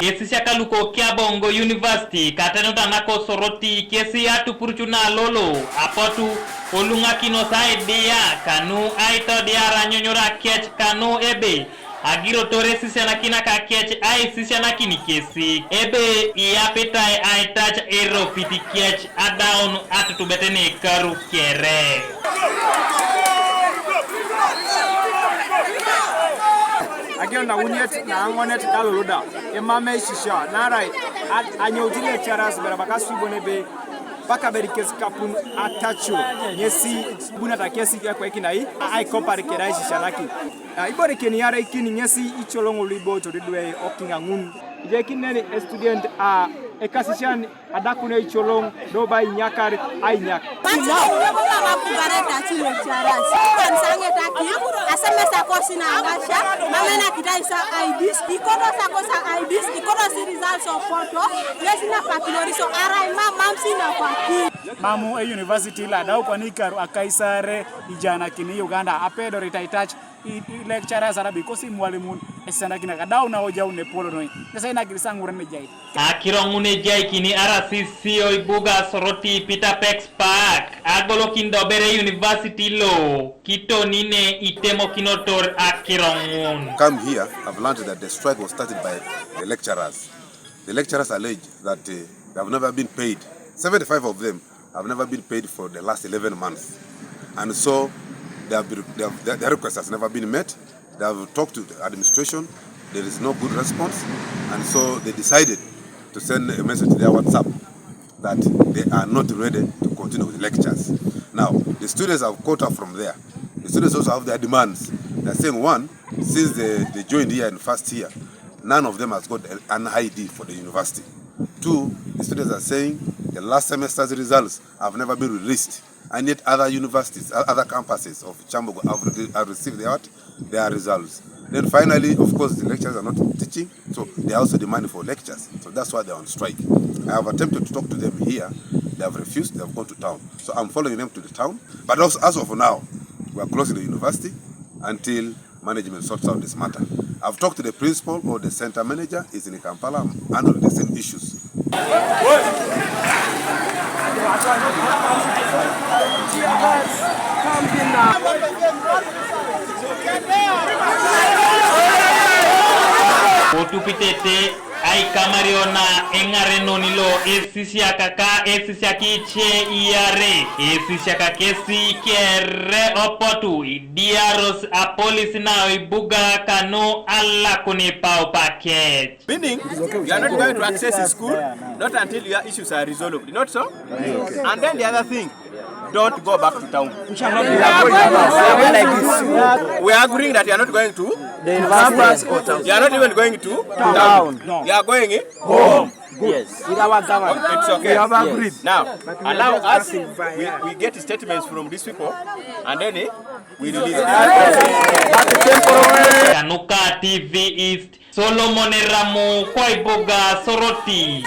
Esisiak luko Kyambogo University kateno tanako Soroti kesi atu purchuna lolo apotu olunga kino sa Aidiya Kanu aito diara nyonyora kech Kanu ebe agiro tore sisiana kina ka kech ai sisiana kini kesi ebe iapetai aitach ero piti kech adaun atu betene karu kere again na unyet na angonet kaluluda emame shisha na right anyoti lecturers berabaka sibonebe paka berikes kapun atacho nyesi buna takesi kwa ikinai ai compare kerai shisha laki ibore keniara ikini nyesi icholongo libo to didwe okinga ngun je kinene student ekasishan adakune icholong do bay nyakar ay nyak asemesa kosina angasha mamena kitaisa IDs ikono sakosa IDs ikono results of photo lesina patiloriso arai mamsina kwa mamu university la dau kwa nikaru akaisare ijana kini Uganda apedo retaitach lecturers arabi kosi mwalimu esana kina kadau na hoja unepolo noi sasa ina girisangure nejai akirongune jai kini RCC oibuga Soroti Peter Pex Park Agolokin dobere University lo kito nine itemo kinotor akirongun. Come here, I've learned that the strike was started by the lecturers. The lecturers allege that they have never been paid. 75 of them have never been paid for the last 11 months. And so their request has never been met. They have talked to the administration. There is no good response. And so they decided to send a message to their WhatsApp that they are not ready to continue with the lectures. Now, the students have caught up from there. The students also have their demands. They're saying, one, since they joined here in first year, none of them has got an ID for the university. Two, the students are saying the last semester's results have never been released, and yet other universities, other campuses of Kyambogo have received their results. Then finally, of course, the lecturers are not teaching, so they are also demanding for lectures. So that's why they're on strike. I have attempted to talk to them here. They have refused. They have gone to town. So I'm following them to the town. But also, as of now, we are closing the university until management sorts out this matter. I've talked to the principal or the center manager. He's in Kampala, handling the same issues. Otupitete ai kamariona engareno nilo Esisiak ka Esisiak iche iare Esisiak kesi kere opotu diaros a police now ibuga Kanu alla kuni pau package. Meaning, you are not going to access the school not until your issues are resolved. Not so? Okay. And then the other thing, don't go back to town. We are agreeing that you are not going to the university or town. You are not even going to town. No. You are going home. Yes. With our government. It's okay. We have agreed. Now, allow us, we get statements from these people, and then we release it. Kanuka TV East Solomon Ramu Koiboga Soroti.